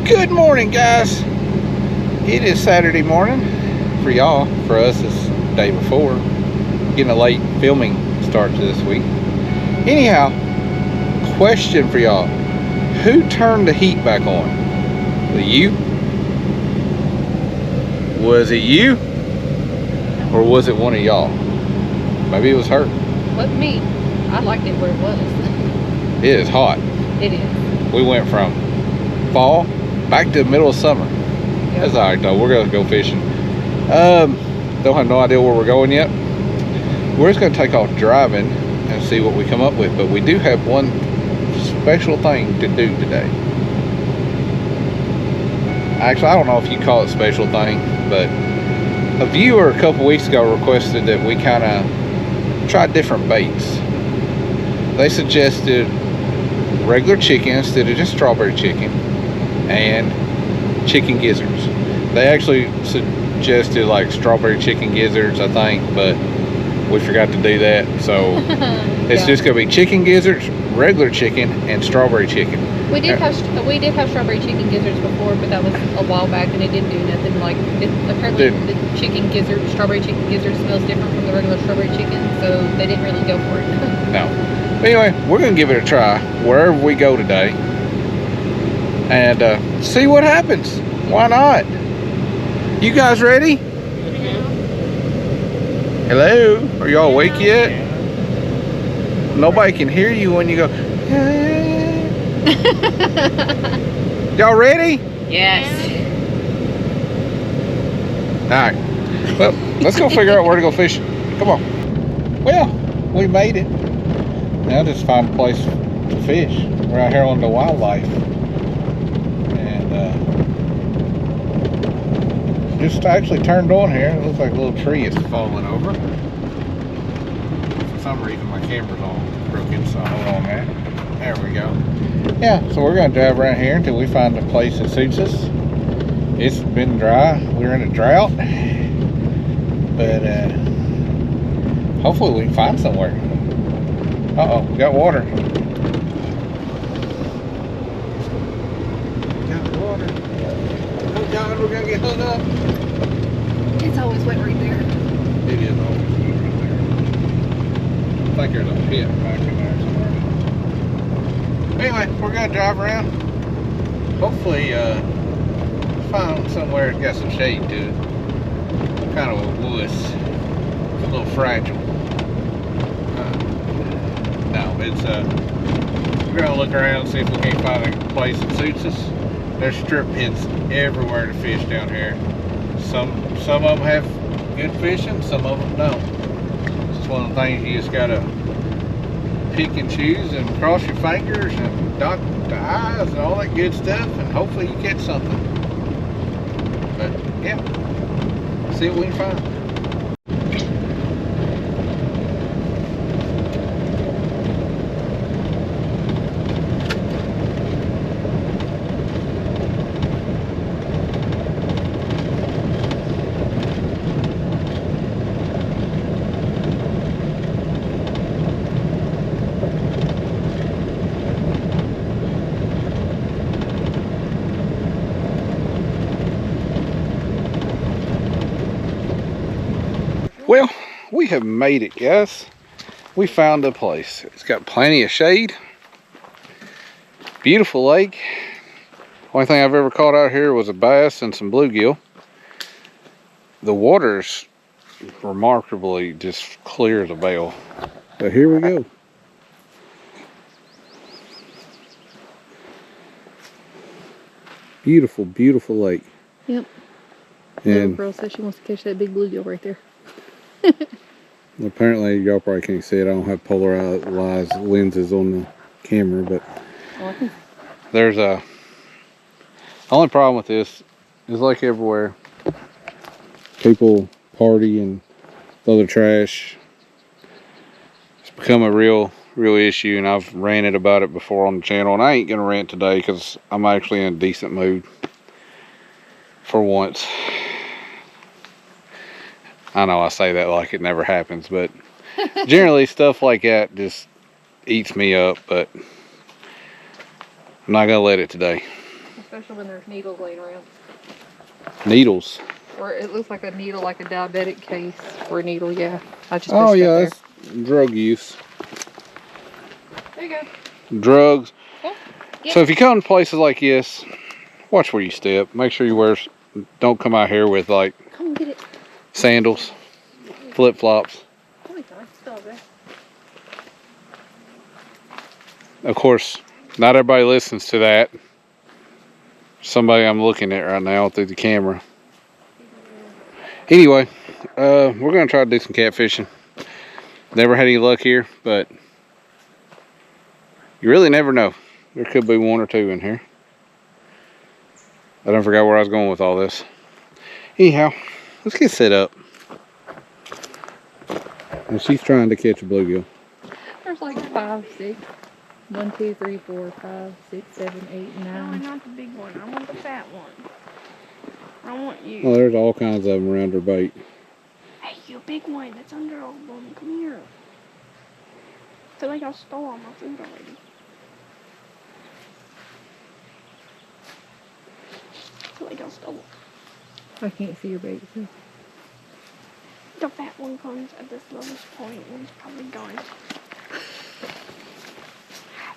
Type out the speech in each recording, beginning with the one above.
Good morning, guys. It is Saturday morning for y'all. For us, it's the day before. Getting a late filming start to this week. Anyhow, question for y'all. Who turned the heat back on? Was it you? Was it you? Or was it one of y'all? Maybe it was her. Wasn't me. I liked it where it was. It is hot. It is. We went from fall back to the middle of summer. Yep. That's alright though. We're gonna go fishing. Don't have no idea where we're going yet. We're just gonna take off driving and see what we come up with. But we do have one special thing to do today. Actually, I don't know if you call it special thing, but a viewer a couple weeks ago requested that we kind of try different baits. They suggested regular chicken instead of just strawberry chicken and chicken gizzards. They actually suggested like strawberry chicken gizzards, I think, but we forgot to do that. So it's just gonna be chicken gizzards, regular chicken, and strawberry chicken. We did have strawberry chicken gizzards before, but that was a while back, and it didn't do nothing. Like apparently the strawberry chicken gizzard smells different from the regular strawberry chicken, so they didn't really go for it. No. But anyway, we're gonna give it a try wherever we go today, and see what happens. Why not? You guys ready? Hello? Are y'all awake yet? Nobody can hear you when you go. Y'all ready? Yes. Alright. Well, let's go figure out where to go fishing. Come on. Well, we made it. Now just find a place to fish. We're out here on the wildlife. And just actually turned on here. It looks like a little tree is falling over. For some reason my camera's all broken, so hold on, man. There we go. Yeah, so we're gonna drive around here until we find a place that suits us. It's been dry. We're in a drought. But hopefully we can find somewhere. Uh-oh, we got water. Got water. Oh God, we're gonna get hung up. It's always wet right there. It is always wet right there. I think there's a pit back in there somewhere. Anyway, we're gonna drive around. Hopefully, find somewhere that got some shade to it. Kind of a wuss. It's a little fragile. No, it's we're gonna look around and see if we can't find a place that suits us. There's strip pits everywhere to fish down here. Some of them have good fishing, some of them don't. It's one of the things you just gotta pick and choose and cross your fingers and dot the I's and all that good stuff, and hopefully you catch something. But yeah, see what we can find. Well, we have made it, guys. We found a place. It's got plenty of shade. Beautiful lake. Only thing I've ever caught out here was a bass and some bluegill. The water's remarkably just clear as a bell. So here we go. Beautiful, beautiful lake. Yep. And little girl says she wants to catch that big bluegill right there. Apparently, y'all probably can't see it. I don't have polarized lenses on the camera, but there's a. The only problem with this is, like everywhere, people party and throw their trash. It's become a real issue, and I've ranted about it before on the channel, and I ain't gonna rant today because I'm actually in a decent mood for once. I know I say that like it never happens, but generally stuff like that just eats me up, but I'm not gonna let it today. Especially when there's needles laying around. Needles. Or it looks like a needle, like a diabetic case for a needle, yeah. I just Oh pushed yeah, that that's drug use. there. There you go. Drugs. Oh, yeah. So if you come to places like this, watch where you step. Make sure you wear, don't come out here with like Come get it. sandals, flip-flops. Oh my God, it's all there. Of course, not everybody listens to that. Somebody I'm looking at right now through the camera. Anyway, we're gonna try to do some catfishing. Never had any luck here, but you really never know. There could be one or two in here. I don't forget where I was going with all this. Anyhow, let's get set up. And she's trying to catch a bluegill. There's like 5, 6. 1, 2, 3, 4, 5, 6, 7, 8, 9. No, not the big one. I want the fat one. I want you. Well, there's all kinds of them around her bait. Hey, you big one. That's under all of them. Come here. I feel like I stole all my food already. I feel like I stole it. I can't see your bait. So. The fat one comes at this lowest point and it's probably gone.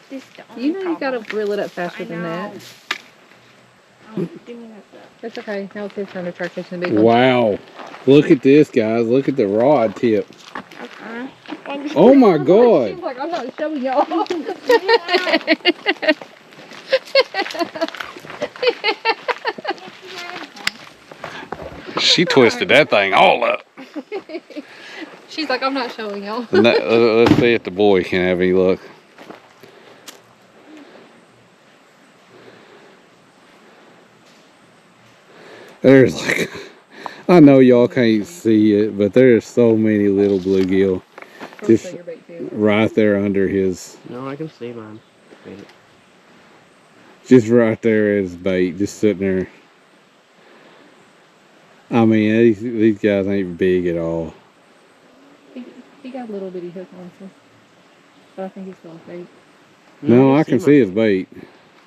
This is the only You know you problem. gotta reel it up faster I than that. know. Oh, give me that stuff. That's okay. Now it's his turn to try catching the big one. Wow. Look at this, guys. Look at the rod tip. Okay. Oh my God. She's like, I'm not showing y'all. She twisted that thing all up. She's like, I'm not showing y'all. And let's see if the boy can have any luck. There's like, I know y'all can't see it, but there's so many little bluegill just Your bait too. right there under his, No, I can see mine. Wait. just right there as bait, just sitting there. I mean, these guys ain't big at all. He got a little bitty hook on him. But I think he's still bait. No, I can see his mine. bait.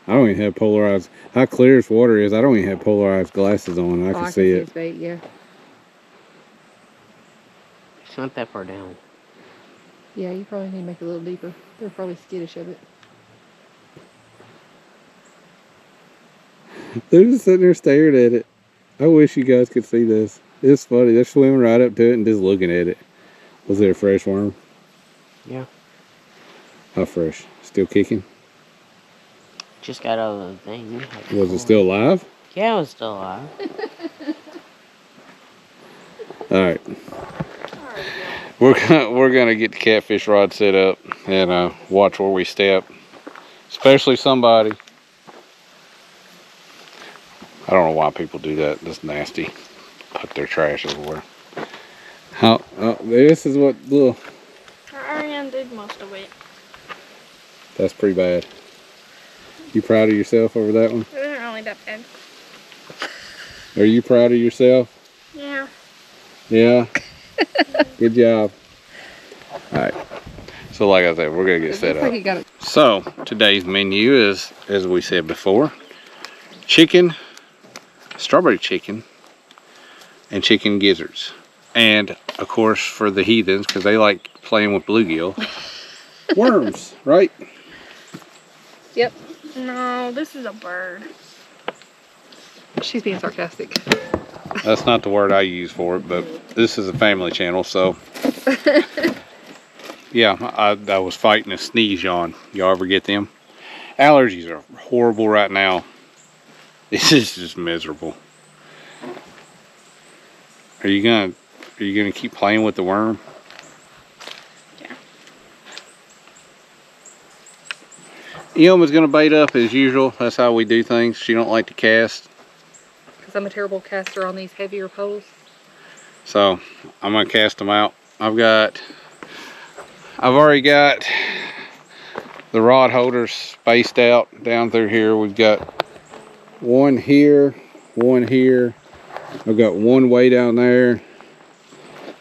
I don't even have polarized. How clear this water is, I don't even have polarized glasses on. I can see it. His bait, yeah. It's not that far down. Yeah, you probably need to make it a little deeper. They're probably skittish of it. They're just sitting there staring at it. I wish you guys could see this. It's funny. They're swimming right up to it and just looking at it. Was it a fresh worm? Yeah. How fresh? Still kicking? Just got out of the thing. Was it still alive? Yeah, it was still alive. All right. We're gonna get the catfish rod set up and watch where we step, especially somebody. I don't know why people do that. That's nasty. Put their trash everywhere. How? This is what little. Ariane did most of it. That's pretty bad. You proud of yourself over that one? It wasn't really that bad. Are you proud of yourself? Yeah. Yeah. Good job. All right. So like I said, we're gonna get set Looks like up. he got it. So today's menu is, as we said before, chicken, strawberry chicken, and chicken gizzards. And of course, for the heathens, because they like playing with bluegill, worms, right? Yep. No, this is a bird. She's being sarcastic. That's not the word I use for it, but this is a family channel, so yeah, I was fighting a sneeze yawn. Y'all ever get them? Allergies are horrible right now. This is just miserable. Are you gonna keep playing with the worm? Yeah. Elma's gonna bait up as usual. That's how we do things. She don't like to cast, Because I'm a terrible caster on these heavier poles. so I'm gonna cast them out. I've already got the rod holders spaced out down through here. We've got one here, one here. I've got one way down there,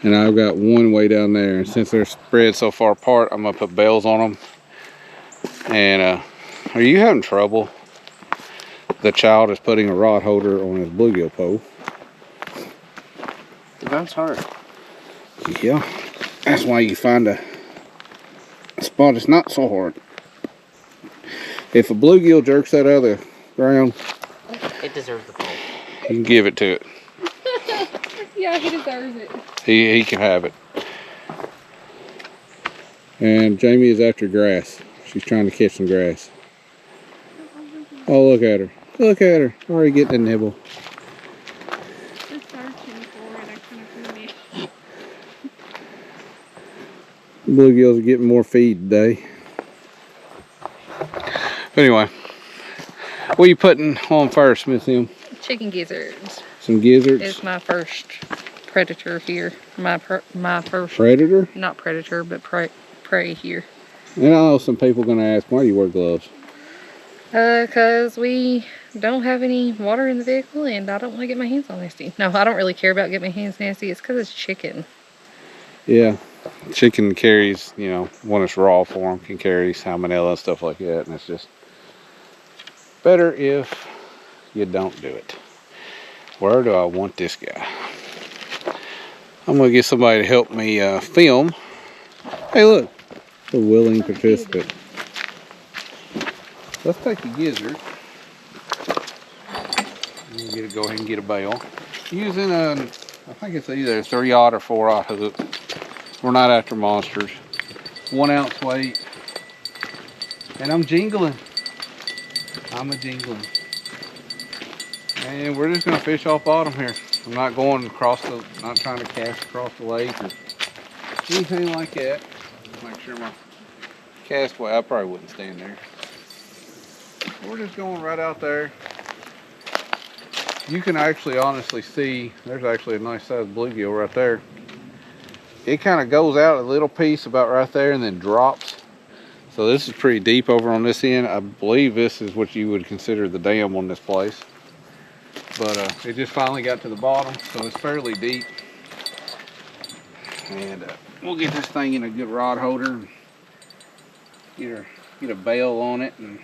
and I've got one way down there. And since they're spread so far apart, I'm gonna put bells on them. And are you having trouble? the child is putting a rod holder on his bluegill pole. The ground's hard. Yeah, that's why you find a spot that's not so hard. If a bluegill jerks that out of the ground, It deserves the pole. you can give it to it. Yeah, he deserves it. He can have it. And Jamie is after grass. She's trying to catch some grass. Oh, look at her. Look at her. Already getting a nibble. Just searching for it. I couldn't find it. Bluegills are getting more feed today. But anyway, what are you putting on first, Miss M? Chicken gizzards Some gizzards? is my first predator here. My first, Predator? not predator, but prey here. And I know some people are going to ask, why do you wear gloves? Cause we don't have any water in the vehicle and I don't want to get my hands all nasty. No, I don't really care about getting my hands nasty. It's cause it's chicken. Yeah. Chicken carries, you know, when it's raw for them, can carry salmonella and stuff like that. And it's just better if you don't do it. Where do I want this guy? I'm going to get somebody to help me film. Hey, look. A willing participant. Let's take the gizzard. Go ahead and get a bail. Using I think it's either a 3/0 or 4/0 hook. We're not after monsters. 1 ounce weight. And I'm jingling. I'm a jingling. And we're just gonna fish off bottom here. I'm not going across not trying to cast across the lake or anything like that. Make sure my castaway, I probably wouldn't stand there. We're just going right out there. You can actually honestly see, there's actually a nice sized bluegill right there. It kind of goes out a little piece about right there and then drops. So this is pretty deep over on this end. I believe this is what you would consider the dam on this place. But it just finally got to the bottom, so it's fairly deep. And we'll get this thing in a good rod holder and get a bail on it, and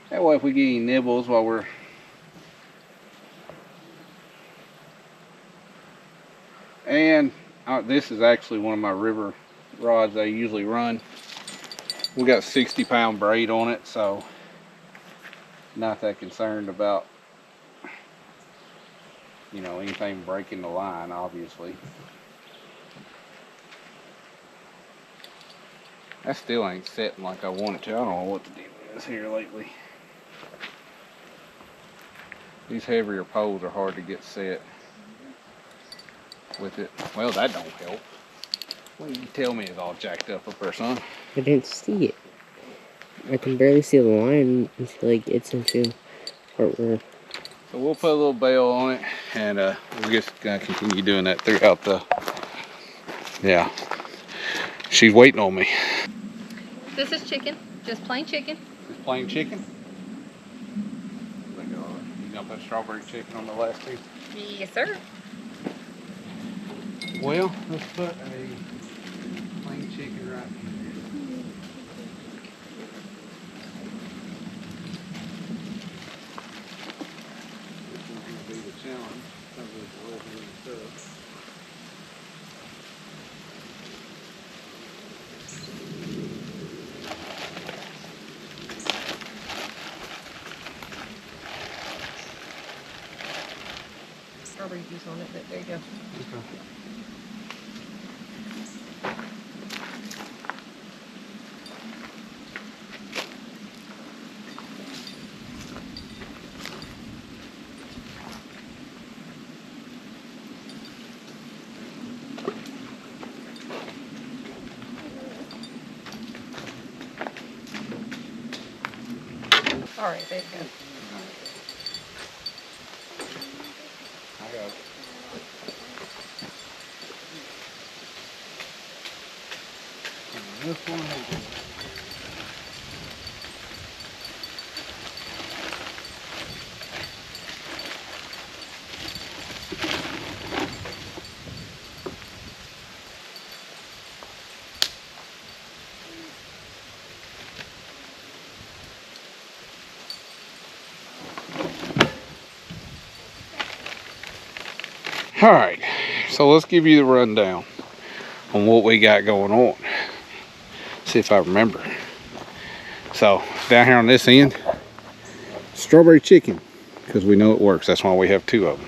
that way if we get any nibbles while we're this is actually one of my river rods I usually run. We got 60-pound braid on it, so not that concerned about, you know, anything breaking the line, obviously. That still ain't setting like I want it to. I don't know what the deal is here lately. These heavier poles are hard to get set with it. Well, that don't help. What do you tell me is all jacked up there, son? I didn't see it. I can barely see the line until it gets into the part where... So we'll put a little bail on it, and we're just gonna continue doing that throughout the... Yeah. She's waiting on me. This is chicken, just plain chicken. Just plain chicken? You gonna put strawberry chicken on the last two? Yes, sir. Well, let's put a plain chicken right here. This one's gonna be the challenge. Some of this oil and stuff. Strawberry juice on it, but there you go. Okay. All right, there you go. I got it. And this one is All right, so let's give you the rundown on what we got going on. See if I remember. So down here on this end, strawberry chicken, because we know it works. That's why we have 2 of them.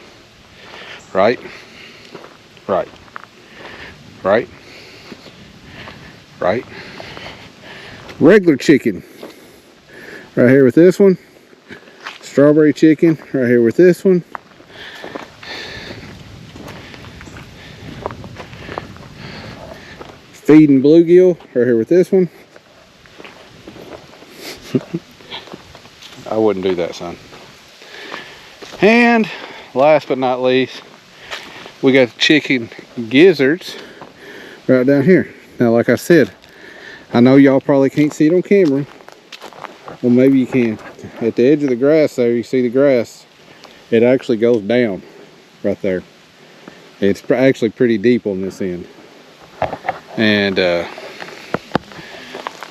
Right? Right. Right? Right? Regular chicken. Right here with this one. Strawberry chicken. Right here with this one. Feeding bluegill. Right here with this one. I wouldn't do that, son. And last but not least, we got the chicken gizzards right down here. Now, like I said, I know y'all probably can't see it on camera. Well, maybe you can. At the edge of the grass there, you see the grass. It actually goes down right there. It's actually pretty deep on this end. And the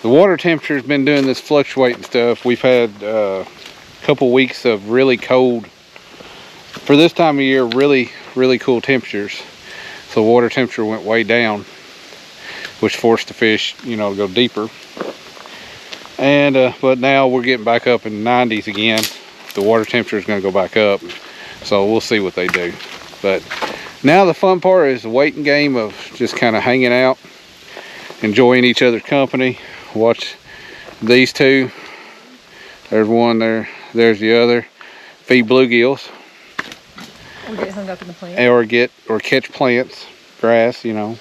water temperature has been doing this fluctuating stuff. We've had a couple weeks of really cold, for this time of year, really cool temperatures. So water temperature went way down, which forced the fish, you know, to go deeper. And but now we're getting back up in the 90s again. The water temperature is going to go back up, so we'll see what they do. But now the fun part is the waiting game of just kind of hanging out, enjoying each other's company. Watch these 2. There's one there, there's the other. Feed bluegills. Or get hung up in the plant. Or catch plants, grass, you know.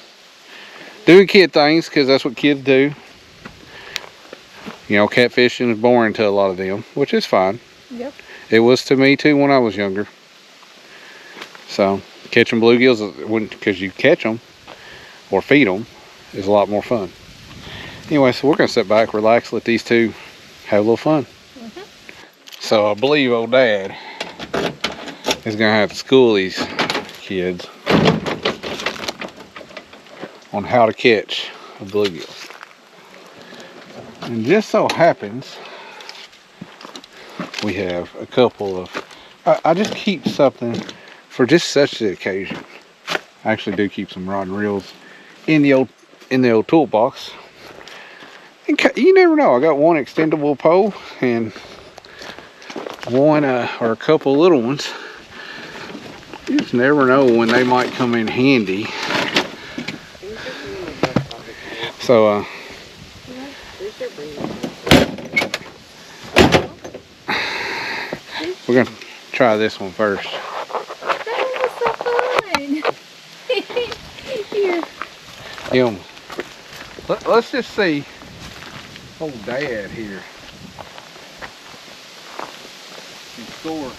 Doing kid things, because that's what kids do. You know, catfishing is boring to a lot of them, which is fine. Yep. It was to me too when I was younger. So catching bluegills, because you catch them or feed them, is a lot more fun. Anyway, so we're gonna sit back, relax, let these 2 have a little fun. So I believe old Dad is gonna have to school these kids on how to catch a bluegill. And just so happens we have a couple of, I just keep something for just such an occasion. I actually do keep some rod and reels in the old toolbox. And you never know, I got one extendable pole and one or a couple little ones. You just never know when they might come in handy. So we're gonna try this one first. That was so fun. Here. You know, let's just see old Dad here. He scored.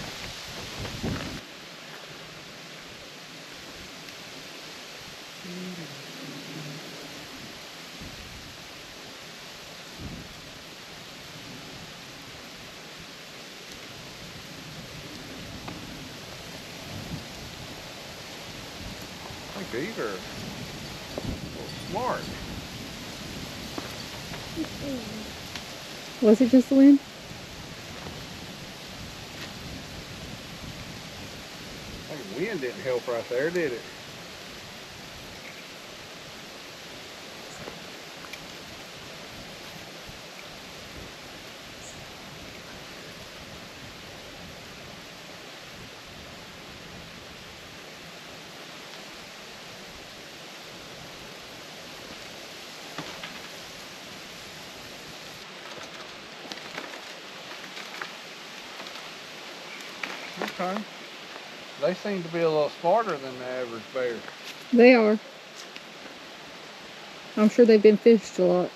I think these are smart. Was it just the wind? I think wind didn't help right there, did it? Okay. They seem to be a little smarter than the average bear. They are. I'm sure they've been fished a lot.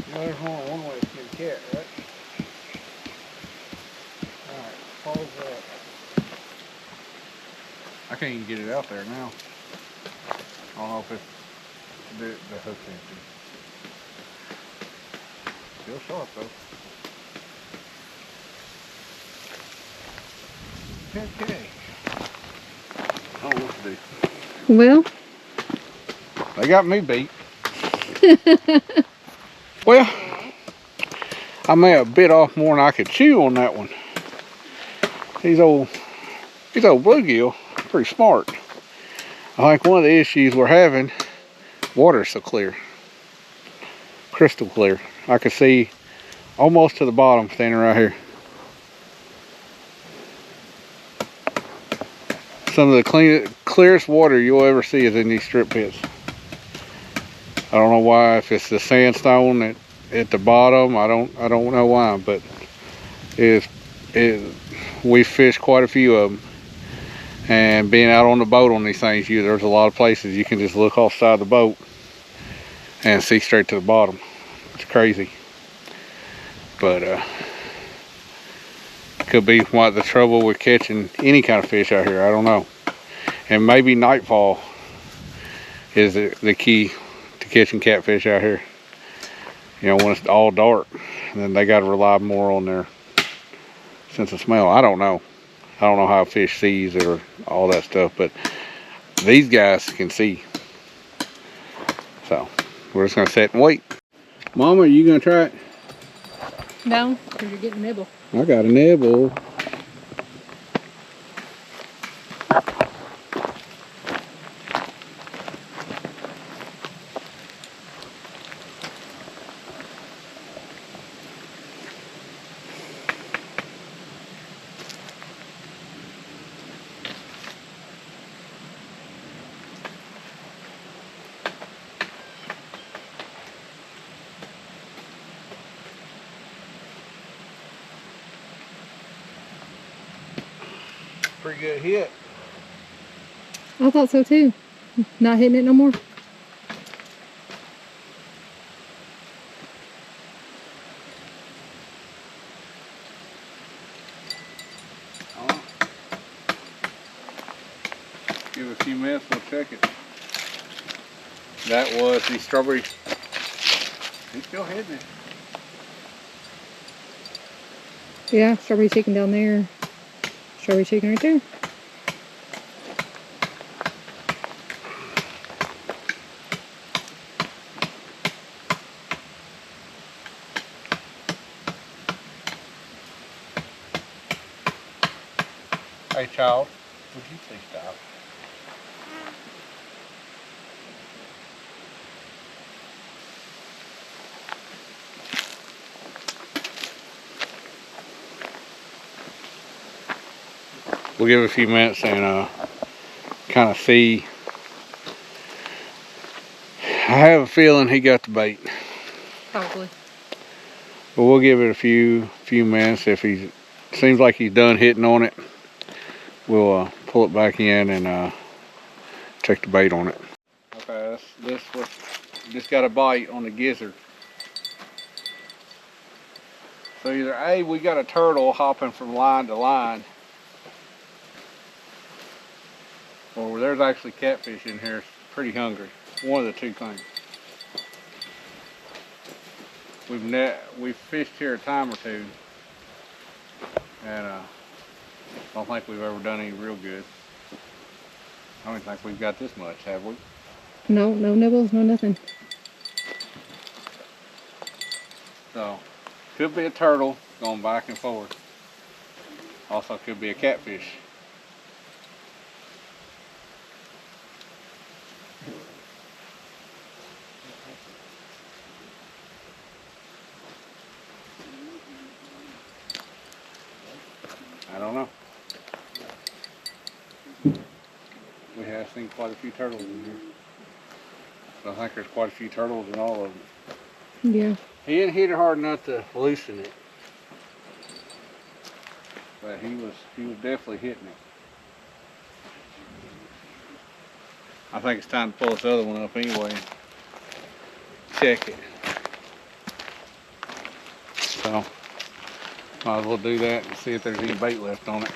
You know, there's only one way to skin a cat, right? Alright, pause that. I can't even get it out there now. I don't know if it's the hook's empty. Still sharp though. Okay. I don't know what to do. Well, They got me beat. Well, I may have bit off more than I could chew on that one. These old These old bluegill, pretty smart. I think one of the issues we're having, water's so clear. Crystal clear. I can see almost to the bottom standing right here. Some of the clearest water you'll ever see is in these strip pits. I don't know why, if it's the sandstone at the bottom, I don't know why, but we fished quite a few of them. And being out on the boat on these things, there's a lot of places you can just look off the side of the boat and see straight to the bottom. It's crazy. But could be what the trouble with catching any kind of fish out here, I don't know. And maybe nightfall is the key to catching catfish out here. You know, when it's all dark, then they got to rely more on their sense of smell. I don't know. I don't know how a fish sees or all that stuff, but these guys can see. So we're just gonna sit and wait. Mama, are you gonna try it? No, because you're getting nibble. I got a nibble. Pretty good hit. I thought so too. Not hitting it no more. Give it a few minutes, we'll check it. That was the strawberry. He's still hitting it. Yeah, strawberry chicken down there. Strawberry chicken right there. Hey child, would you please stop? We'll give it a few minutes and kind of see. I have a feeling he got the bait. Probably. But we'll give it a few minutes. If he seems like he's done hitting on it, we'll pull it back in and check the bait on it. Okay, this was just got a bite on the gizzard. So either A, we got a turtle hopping from line to line, or there's actually catfish in here, pretty hungry. One of the two things. We've fished here a time or two, and I don't think we've ever done any real good. I don't think we've got this much, have we? No, no nibbles, no nothing. So, could be a turtle going back and forth. Also could be a catfish. I don't know. We have seen quite a few turtles in here. So I think there's quite a few turtles in all of them. Yeah. He didn't hit it hard enough to loosen it. But he was definitely hitting it. I think it's time to pull this other one up anyway. Check it. So might as well do that and see if there's any bait left on it.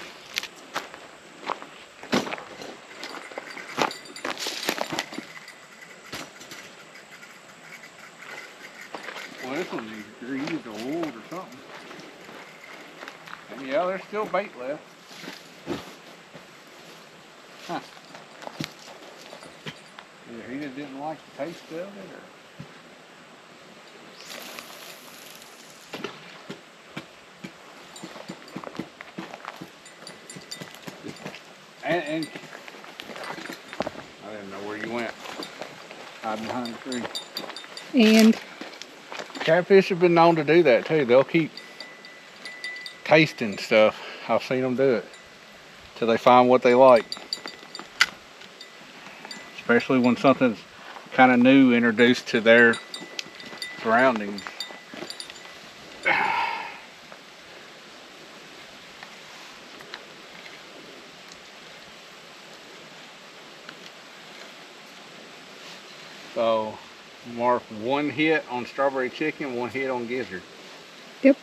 Well, this one needs greased or oiled or something. And yeah, there's still bait left. Huh. Either he just didn't like the taste of it, or And I didn't know where you went. Hide behind the tree. And Catfish have been known to do that too. They'll keep tasting stuff. I've seen them do it till they find what they like. Especially when something's kind of new introduced to their surroundings. So, mark 1 hit on strawberry chicken, 1 hit on gizzard. Yep.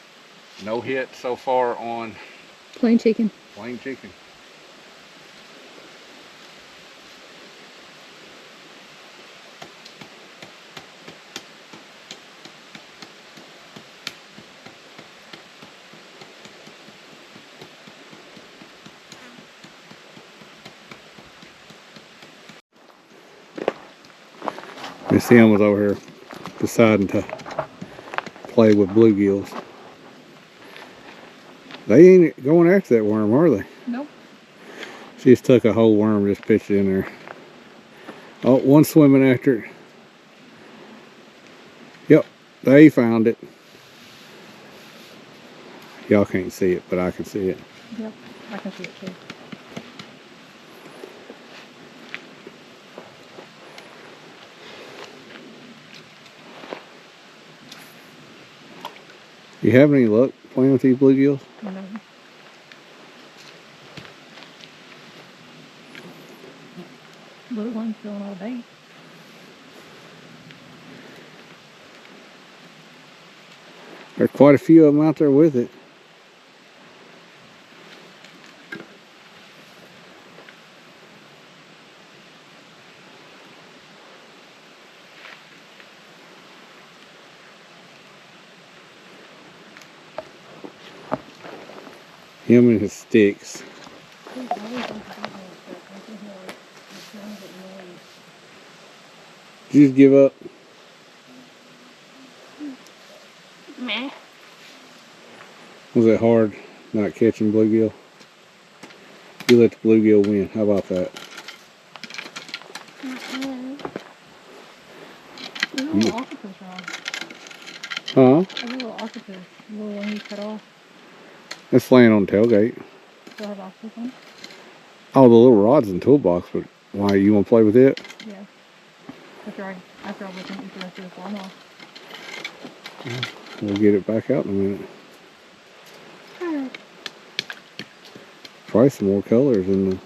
No hit so far on plain chicken. plain chicken. Miss Em was over here deciding to play with bluegills. They ain't going after that worm, are they? Nope. She just took a whole worm, just pitched it in there. Oh, one swimming after it. Yep, they found it. Y'all can't see it, but I can see it. Yep, I can see it too. You have any luck playing with these bluegills? No. Blue one's feeling all day. There's quite a few of them out there with it. Him and his sticks. Did you just give up? Meh. Was it hard not catching bluegill? You let the bluegill win. How about that? There's a little octopus, Rob. Huh? There's a little octopus. The little one you cut off. It's laying on the tailgate. Still have octopus on? Oh, the little rod's in the toolbox, but why, you want to play with it? Yeah. After I was going to eat the rest of this lawnmower. We'll get it back out in a minute. Probably some more colors in the...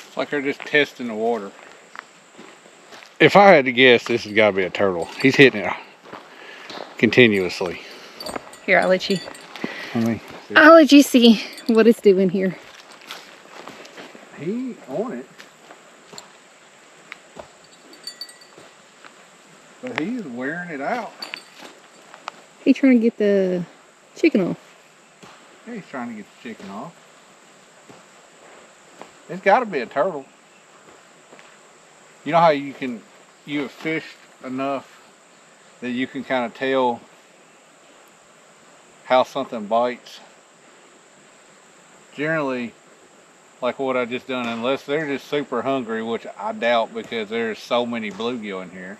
It's like they're just testing the water. If I had to guess, this has got to be a turtle. He's hitting it continuously. Here, I'll let you. See. I'll let you see what it's doing here. He on it. But he is wearing it out. He's trying to get the chicken off. Yeah, he's trying to get the chicken off. It's got to be a turtle. You know how you have fished enough that you can kind of tell how something bites. Generally, like what I just done, unless they're just super hungry, which I doubt because there's so many bluegill in here.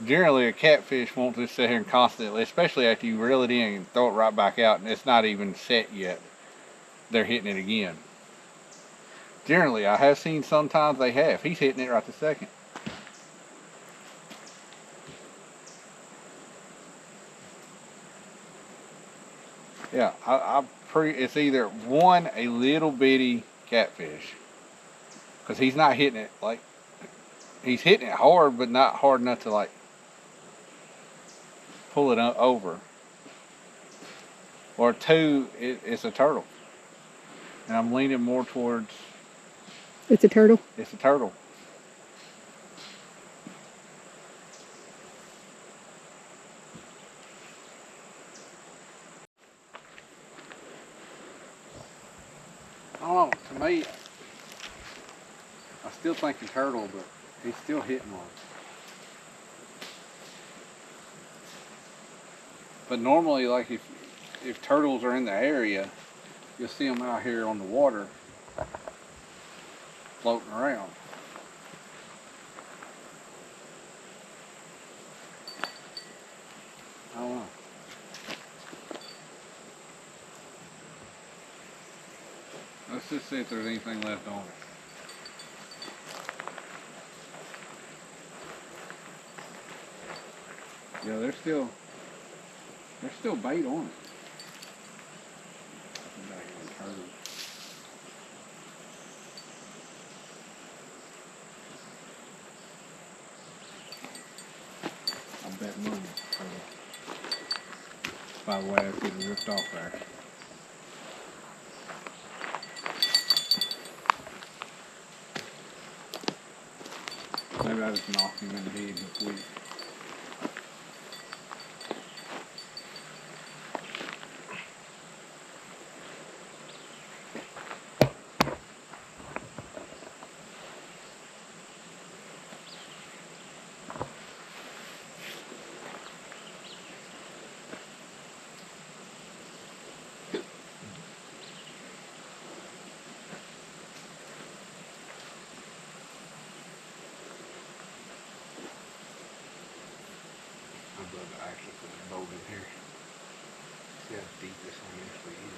Generally, a catfish won't just sit here and constantly, especially after you reel it in and throw it right back out and it's not even set yet. They're hitting it again. Generally, I have seen sometimes they have. He's hitting it right this second. Yeah, it's either one, a little bitty catfish, because he's not hitting it like, he's hitting it hard, but not hard enough to like pull it over. Or two, it's a turtle. And I'm leaning more towards It's a turtle. It's a turtle. I don't know, to me, I still think a turtle, but he's still hitting one. But normally, like if turtles are in the area, you'll see them out here on the water, floating around. I don't know. Let's just see if there's anything left on it. Yeah, there's still bait on it. I bet money. By the way, it's getting ripped off there. Maybe I just knocked him in the head this week. I'd love to actually put a boat in here. See how deep this one actually is.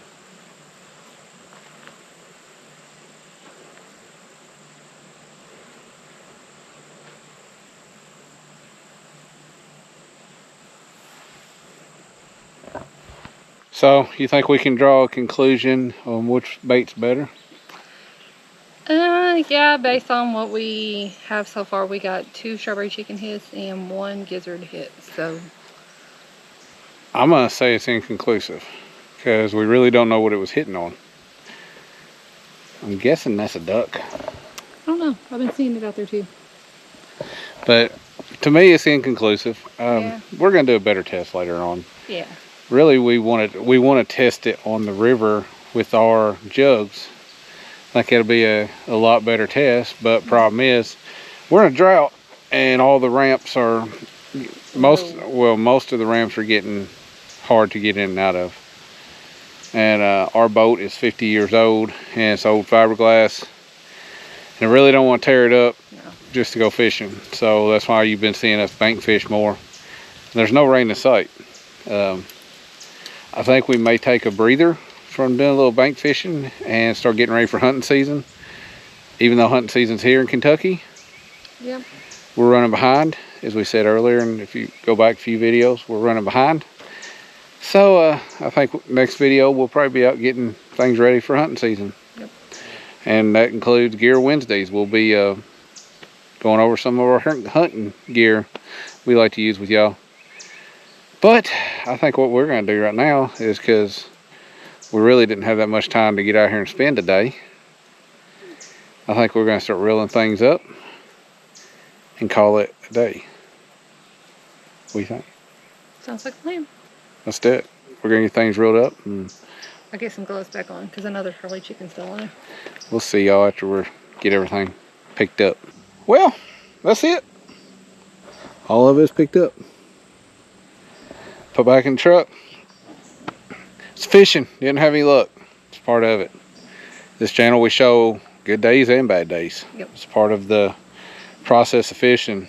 So, you think we can draw a conclusion on which bait's better? Yeah, based on what we have so far, we got 2 strawberry chicken hits and 1 gizzard hit, so. I'm gonna say it's inconclusive, because we really don't know what it was hitting on. I'm guessing that's a duck. I don't know, I've been seeing it out there too. But, to me, it's inconclusive. Yeah. We're gonna do a better test later on. Yeah. Really, we want to test it on the river with our jugs. I think it'll be a lot better test, but problem is we're in a drought and all the ramps are most of the ramps are getting hard to get in and out of. And our boat is 50 years old and it's old fiberglass, and I really don't want to tear it up just to go fishing. So that's why you've been seeing us bank fish more. There's no rain in sight. I think we may take a breather from doing a little bank fishing and start getting ready for hunting season. Even though hunting season's here in Kentucky, Yep. we're running behind, as we said earlier, and if you go back a few videos, we're running behind. So I think next video we'll probably be out getting things ready for hunting season. Yep. And that includes Gear Wednesdays. We'll be going over some of our hunting gear we like to use with y'all. But I think what we're going to do right now is, because we really didn't have that much time to get out here and spend a day, I think we're going to start reeling things up and call it a day. What do you think? Sounds like a plan. Let's do it. We're going to get things reeled up, and I'll get some gloves back on because I know there's probably chicken still on there. we'll see y'all after we get everything picked up. Well, that's it. All of it's picked up. Put back in the truck. It's fishing. Didn't have any luck. It's part of it. This channel, we show good days and bad days. Yep. It's part of the process of fishing.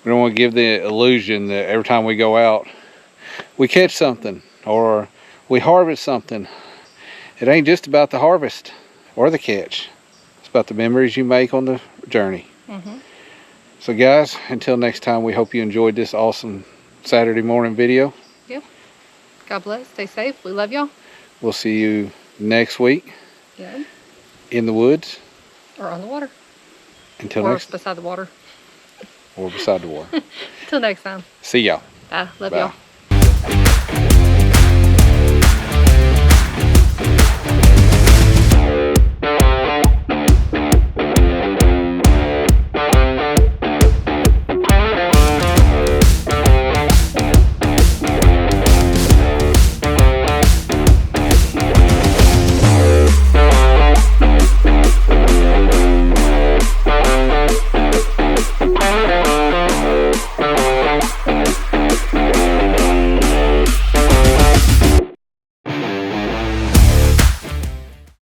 We don't want to give the illusion that every time we go out, we catch something or we harvest something. It ain't just about the harvest or the catch. It's about the memories you make on the journey. Mm-hmm. So guys, until next time, we hope you enjoyed this awesome Saturday morning video. Yep. God bless. Stay safe. We love y'all. We'll see you next week Yeah. in the woods. Or on the water. Until Or next, beside the water. or beside the water. Till next time. See y'all. Bye. Love Bye. y'all.